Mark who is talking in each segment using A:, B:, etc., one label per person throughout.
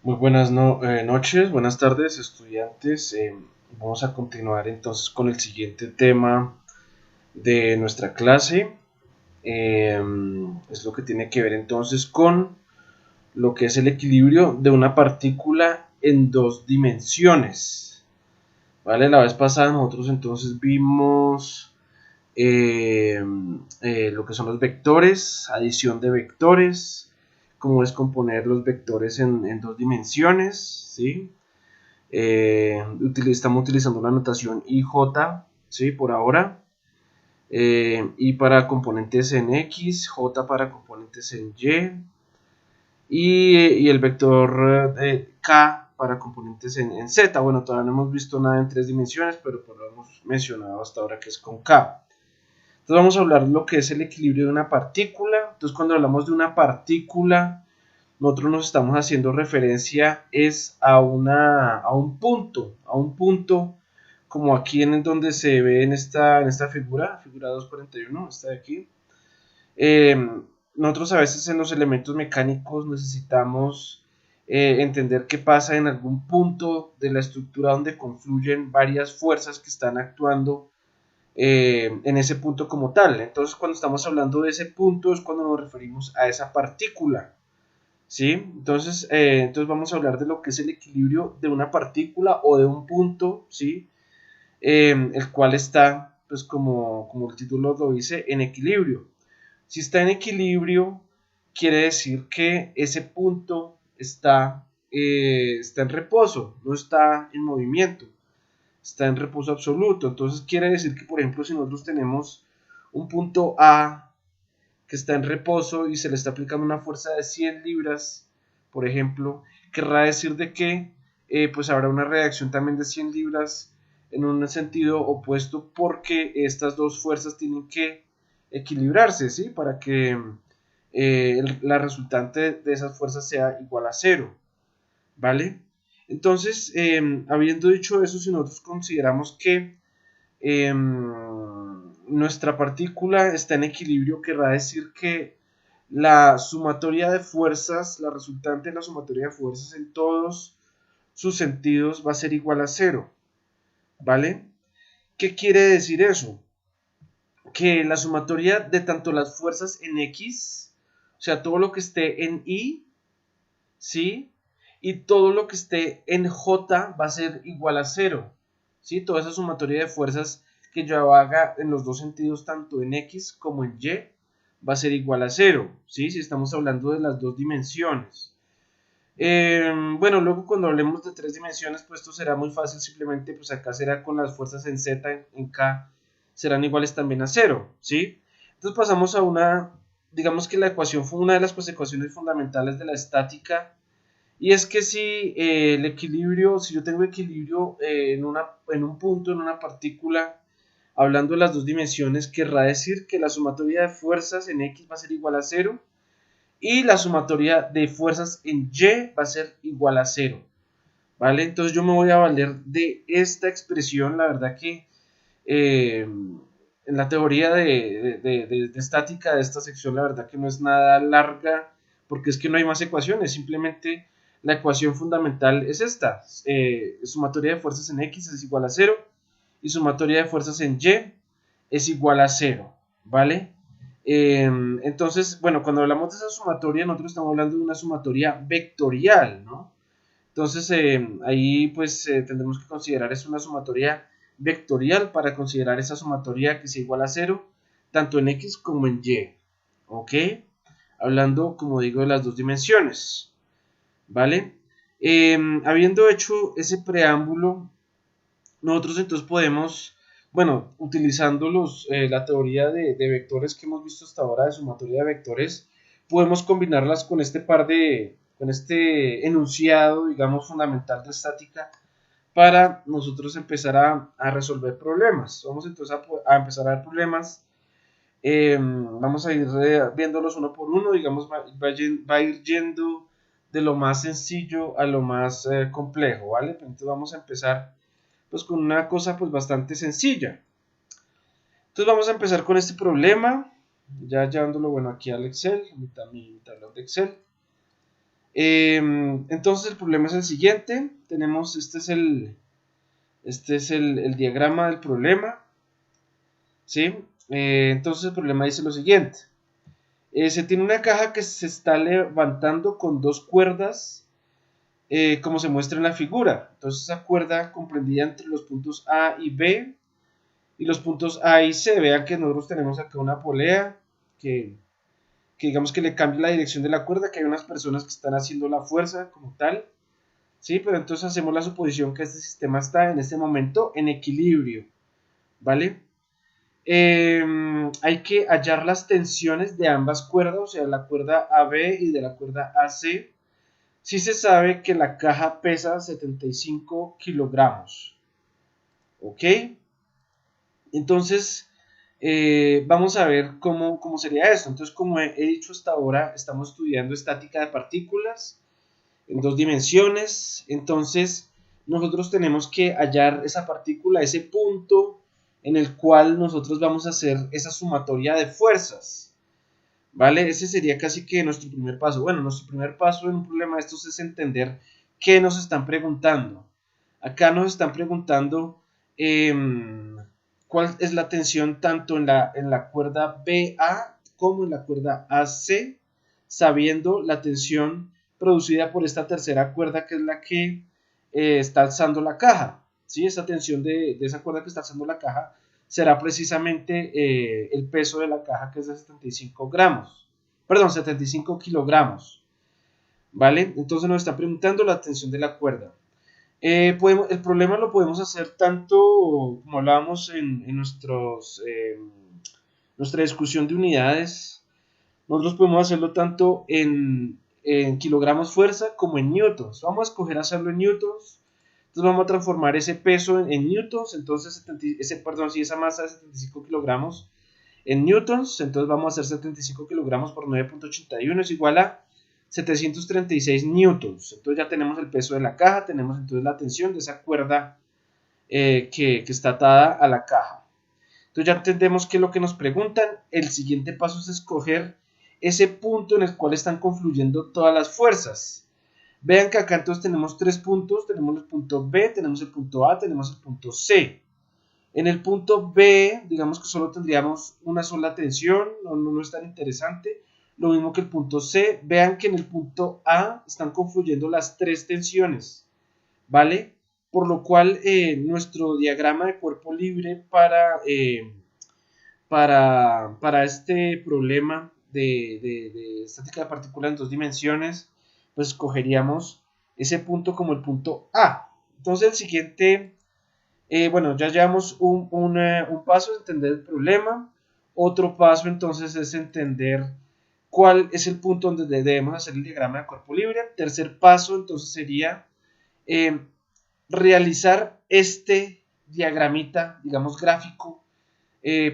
A: Muy buenas noches, buenas tardes, estudiantes. Vamos a continuar entonces con el siguiente tema de nuestra clase. Eh, es lo que tiene que ver entonces con lo que es el equilibrio de una partícula en dos dimensiones. ¿Vale? La vez pasada nosotros entonces vimos eh, lo que son los vectores, adición de vectores, cómo descomponer los vectores en dos dimensiones, ¿sí? Estamos utilizando la notación IJ, ¿sí? Por ahora. I para componentes en X, J para componentes en y el vector K para componentes en Z. Bueno, todavía no hemos visto nada en tres dimensiones, pero pues lo hemos mencionado hasta ahora que es con K. Entonces vamos a hablar de lo que es el equilibrio de una partícula. Entonces cuando hablamos de una partícula, nosotros nos estamos haciendo referencia es a un punto como aquí en donde se ve en esta figura 241, esta de aquí. Eh, Nosotros a veces en los elementos mecánicos necesitamos entender qué pasa en algún punto de la estructura donde confluyen varias fuerzas que están actuando en ese punto como tal. Entonces cuando estamos hablando de ese punto es cuando nos referimos a esa partícula. ¿Sí? Entonces vamos a hablar de lo que es el equilibrio de una partícula o de un punto, ¿sí? El cual está, pues como el título lo dice, en equilibrio. Si está en equilibrio, quiere decir que ese punto está en reposo, no está en movimiento, está en reposo absoluto. Entonces quiere decir que, por ejemplo, si nosotros tenemos un punto A que está en reposo y se le está aplicando una fuerza de 100 libras, por ejemplo, querrá decir de que pues habrá una reacción también de 100 libras en un sentido opuesto porque estas dos fuerzas tienen que equilibrarse, ¿sí? Para que la resultante de esas fuerzas sea igual a cero, ¿vale? Entonces, habiendo dicho eso, si nosotros consideramos que nuestra partícula está en equilibrio, querrá decir que la sumatoria de fuerzas, la resultante de la sumatoria de fuerzas en todos sus sentidos va a ser igual a cero, ¿vale? ¿Qué quiere decir eso? Que la sumatoria de tanto las fuerzas en X, o sea, todo lo que esté en Y, ¿sí? Y todo lo que esté en J va a ser igual a cero, ¿sí? Toda esa sumatoria de fuerzas que yo haga en los dos sentidos, tanto en X como en Y, va a ser igual a cero, ¿sí? Si estamos hablando de las dos dimensiones. Bueno, luego cuando hablemos de tres dimensiones, pues esto será muy fácil, simplemente pues acá será con las fuerzas en Z, en K, serán iguales también a cero, ¿sí? Entonces pasamos a digamos que la ecuación fue una de las ecuaciones fundamentales de la estática, y es que si el equilibrio, si yo tengo equilibrio en un punto, en una partícula, hablando de las dos dimensiones, querrá decir que la sumatoria de fuerzas en X va a ser igual a cero y la sumatoria de fuerzas en Y va a ser igual a cero, ¿vale? Entonces yo me voy a valer de esta expresión, la verdad que en la teoría de estática de esta sección, la verdad que no es nada larga, porque es que no hay más ecuaciones, simplemente la ecuación fundamental es esta, sumatoria de fuerzas en X es igual a cero y sumatoria de fuerzas en Y es igual a cero, ¿vale? Entonces, bueno, cuando hablamos de esa sumatoria, nosotros estamos hablando de una sumatoria vectorial, ¿no? Entonces, ahí pues tendremos que considerar es una sumatoria vectorial para considerar esa sumatoria que sea igual a cero, tanto en X como en Y, ¿ok? Hablando, como digo, de las dos dimensiones, ¿vale? Habiendo hecho ese preámbulo, nosotros entonces podemos, bueno, utilizando la teoría de vectores que hemos visto hasta ahora de sumatoria de vectores, podemos combinarlas con este enunciado, digamos, fundamental de estática para nosotros empezar a resolver problemas. Vamos entonces a empezar a ver problemas. Vamos a ir viéndolos uno por uno, digamos, va a ir yendo de lo más sencillo a lo más complejo, ¿vale? Entonces vamos a empezar pues con una cosa pues bastante sencilla. Entonces vamos a empezar con este problema, ya llevándolo bueno aquí al Excel, mi tablón de Excel. Entonces el problema es el siguiente. Tenemos, este es el diagrama del problema, ¿sí? Entonces el problema dice lo siguiente. Se tiene una caja que se está levantando con dos cuerdas, como se muestra en la figura. Entonces esa cuerda comprendida entre los puntos A y B y los puntos A y C. Vean que nosotros tenemos acá una polea que digamos que le cambia la dirección de la cuerda, que hay unas personas que están haciendo la fuerza como tal, ¿sí? Pero entonces hacemos la suposición que este sistema está en este momento en equilibrio, ¿vale? Hay que hallar las tensiones de ambas cuerdas, o sea, la cuerda AB y de la cuerda AC. Sí se sabe que la caja pesa 75 kilogramos, ¿ok? Entonces, vamos a ver cómo sería esto. Entonces, como he dicho hasta ahora, estamos estudiando estática de partículas en dos dimensiones. Entonces, nosotros tenemos que hallar esa partícula, ese punto en el cual nosotros vamos a hacer esa sumatoria de fuerzas, ¿vale? Ese sería casi que nuestro primer paso. Bueno, nuestro primer paso en un problema de estos es entender qué nos están preguntando. Acá nos están preguntando cuál es la tensión tanto en la cuerda BA como en la cuerda AC, sabiendo la tensión producida por esta tercera cuerda que es la que está alzando la caja. ¿Sí? Esa tensión de esa cuerda que está alzando la caja será precisamente el peso de la caja, que es de 75 gramos, perdón, 75 kilogramos, ¿vale? Entonces nos está preguntando la tensión de la cuerda. El problema lo podemos hacer tanto, como hablábamos en nuestra discusión de unidades, nosotros podemos hacerlo tanto en kilogramos fuerza como en newtons. Vamos a escoger hacerlo en newtons. Entonces vamos a transformar ese peso en newtons, entonces si esa masa de 75 kilogramos en newtons, entonces vamos a hacer 75 kilogramos por 9.81 es igual a 736 newtons. Entonces ya tenemos el peso de la caja, tenemos entonces la tensión de esa cuerda que está atada a la caja. Entonces ya entendemos que lo que nos preguntan, el siguiente paso es escoger ese punto en el cual están confluyendo todas las fuerzas. Vean que acá entonces tenemos tres puntos, tenemos el punto B, tenemos el punto A, tenemos el punto C. En el punto B, digamos que solo tendríamos una sola tensión, no es tan interesante. Lo mismo que el punto C. Vean que en el punto A están confluyendo las tres tensiones, ¿vale? Por lo cual nuestro diagrama de cuerpo libre para este problema de estática de partículas en dos dimensiones, pues escogeríamos ese punto como el punto A. Entonces el siguiente, bueno, ya llevamos un paso, entender el problema. Otro paso entonces es entender cuál es el punto donde debemos hacer el diagrama de cuerpo libre. Tercer paso entonces sería eh, realizar este diagramita, digamos gráfico,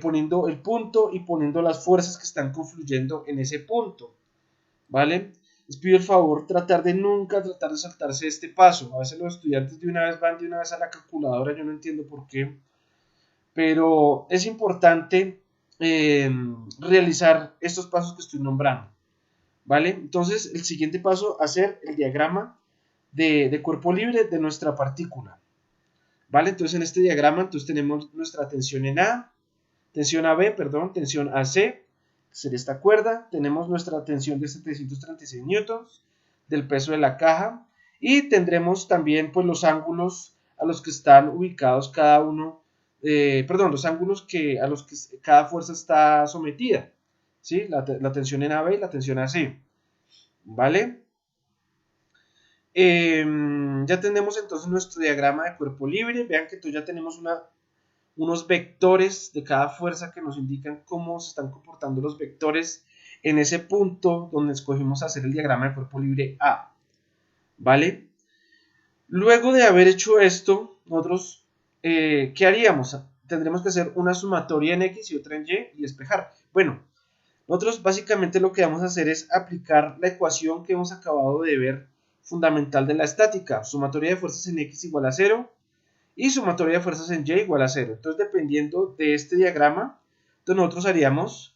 A: poniendo el punto y poniendo las fuerzas que están confluyendo en ese punto, ¿vale? Les pido el favor tratar de saltarse este paso. A veces los estudiantes de una vez van de una vez a la calculadora, yo no entiendo por qué, pero es importante realizar estos pasos que estoy nombrando, ¿vale? Entonces el siguiente paso, hacer el diagrama de cuerpo libre de nuestra partícula, ¿vale? Entonces en este diagrama entonces tenemos nuestra tensión en A, tensión AB, perdón, tensión AC, que sería esta cuerda, tenemos nuestra tensión de 736 newtons del peso de la caja y tendremos también pues los ángulos a los que están ubicados cada uno, los ángulos a los que cada fuerza está sometida, ¿sí? La tensión en AB y la tensión AC, ¿vale? Ya tenemos entonces nuestro diagrama de cuerpo libre. Vean que entonces ya tenemos unos vectores de cada fuerza que nos indican cómo se están comportando los vectores en ese punto donde escogimos hacer el diagrama de cuerpo libre A, ¿vale? Luego de haber hecho esto, nosotros, ¿qué haríamos? Tendremos que hacer una sumatoria en X y otra en Y y despejar. Bueno, nosotros básicamente lo que vamos a hacer es aplicar la ecuación que hemos acabado de ver fundamental de la estática, sumatoria de fuerzas en X igual a 0 y sumatoria de fuerzas en Y igual a 0. Entonces, dependiendo de este diagrama, entonces nosotros haríamos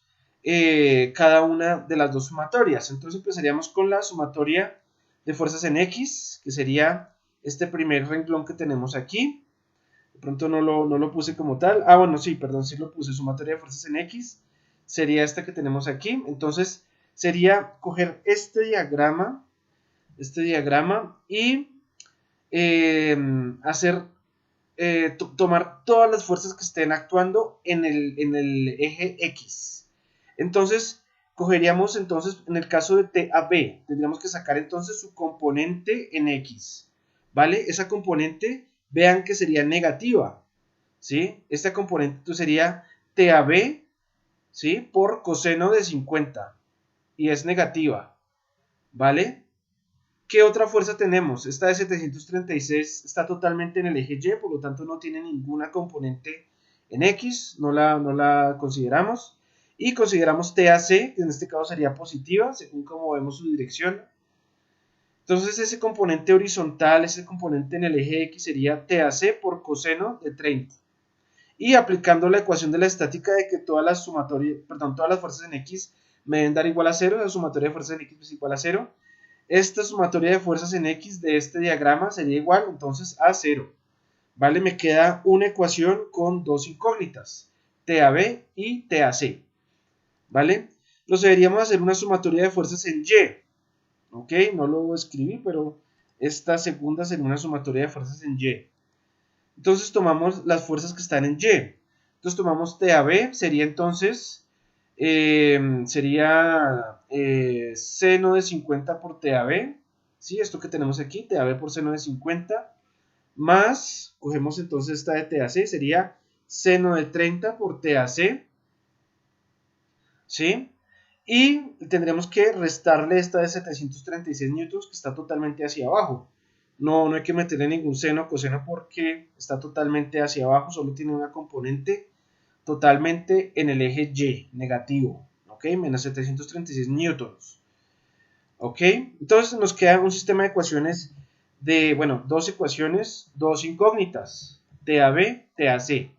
A: cada una de las dos sumatorias. Entonces empezaríamos con la sumatoria de fuerzas en X, que sería este primer renglón que tenemos aquí. De pronto no lo puse como tal. Ah, bueno, sí, perdón, sí lo puse. Sumatoria de fuerzas en X sería esta que tenemos aquí. Entonces sería coger este diagrama y tomar todas las fuerzas que estén actuando en el eje X. Entonces, cogeríamos entonces, en el caso de TAB, tendríamos que sacar entonces su componente en X, ¿vale? Esa componente, vean que sería negativa, ¿sí? Esta componente entonces sería TAB, ¿sí? Por coseno de 50, y es negativa, ¿vale? ¿Qué otra fuerza tenemos? Esta de 736 está totalmente en el eje Y, por lo tanto no tiene ninguna componente en X, no la consideramos. Y consideramos TAC, que en este caso sería positiva, según como vemos su dirección. Entonces ese componente horizontal, ese componente en el eje X sería TAC por coseno de 30. Y aplicando la ecuación de la estática de que todas las fuerzas en X me deben dar igual a 0, la sumatoria de fuerzas en X es igual a 0. Esta sumatoria de fuerzas en X de este diagrama sería igual entonces a 0. ¿Vale? Me queda una ecuación con dos incógnitas, TAB y TAC. ¿Vale? Deberíamos hacer una sumatoria de fuerzas en Y. ¿Ok? No lo escribí, pero esta segunda sería una sumatoria de fuerzas en Y. Entonces tomamos las fuerzas que están en Y. Entonces tomamos TAB, sería entonces seno de 50 por TAB, ¿sí? Esto que tenemos aquí, TAB por seno de 50, más, cogemos entonces esta de TAC, sería seno de 30 por TAC, ¿sí? Y tendremos que restarle esta de 736 newtons que está totalmente hacia abajo. No hay que meterle ningún seno o coseno porque está totalmente hacia abajo, solo tiene una componente totalmente en el eje Y, negativo, ¿ok? Menos 736 newtons, ¿ok? Entonces nos queda un sistema de ecuaciones de, bueno, dos ecuaciones, dos incógnitas, TAB, TAC.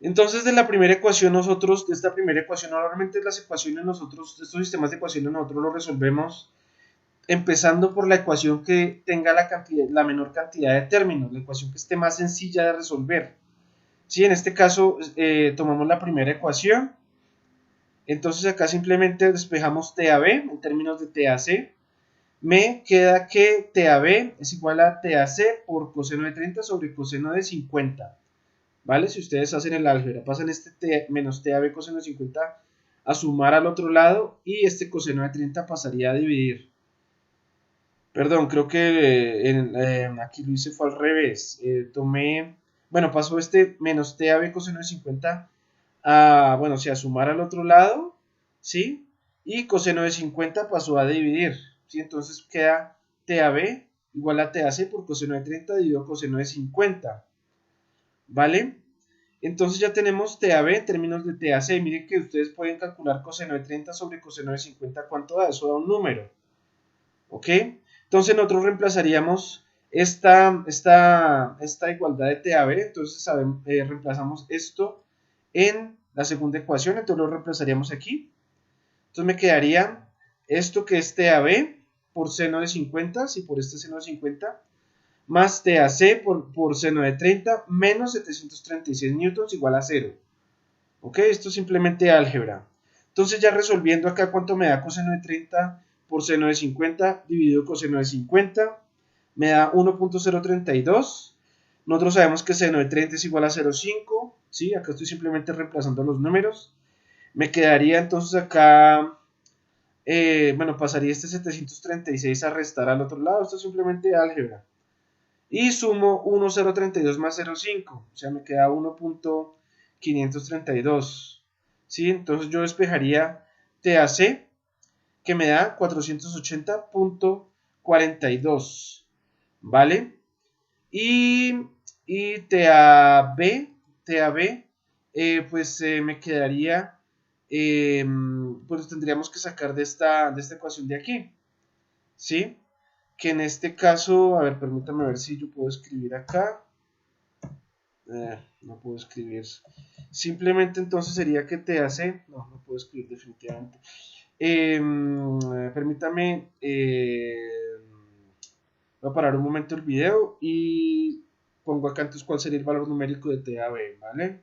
A: Entonces de la primera ecuación nosotros, de esta primera ecuación, normalmente las ecuaciones nosotros, estos sistemas de ecuaciones nosotros los resolvemos empezando por la ecuación que tenga la menor cantidad de términos, la ecuación que esté más sencilla de resolver. Sí, en este caso tomamos la primera ecuación, entonces acá simplemente despejamos TAB en términos de TAC, me queda que TAB es igual a TAC por coseno de 30 sobre coseno de 50, ¿vale? Si ustedes hacen el álgebra, pasan este menos TAB coseno de 50 a sumar al otro lado y este coseno de 30 pasaría a dividir. Perdón, creo que aquí lo hice fue al revés. Pasó este menos TAB coseno de 50 a sumar al otro lado, ¿sí? Y coseno de 50 pasó a dividir, ¿sí? Entonces queda TAB igual a TAC por coseno de 30 dividido coseno de 50, ¿vale? Entonces ya tenemos TAB en términos de TAC. Miren que ustedes pueden calcular coseno de 30 sobre coseno de 50, ¿cuánto da? Eso da un número, ¿ok? Entonces nosotros reemplazaríamos esta igualdad de TAB, entonces reemplazamos esto en la segunda ecuación, entonces lo reemplazaríamos aquí. Entonces me quedaría esto que es TAB por seno de 50, si por este seno de 50, más TAC por seno de 30 menos 736 newtons igual a 0. ¿Ok? Esto es simplemente álgebra. Entonces ya resolviendo acá cuánto me da coseno de 30 por seno de 50 dividido coseno de 50, me da 1.032. Nosotros sabemos que seno de 30 es igual a 0.5, ¿sí? Acá estoy simplemente reemplazando los números. Me quedaría entonces acá, pasaría este 736 a restar al otro lado. Esto es simplemente álgebra. Y sumo 1.032 más 0.5, o sea, me queda 1.532. ¿Sí? Entonces yo despejaría TAC, que me da 480.42, ¿vale? Y TAB, me quedaría, pues tendríamos que sacar de esta ecuación de aquí, ¿sí? Que en este caso, a ver, permítame ver si yo puedo escribir acá. No puedo escribir. Simplemente entonces sería que TAC, no puedo escribir definitivamente. Permítame, voy a parar un momento el video y pongo acá entonces cuál sería el valor numérico de TAB, ¿vale?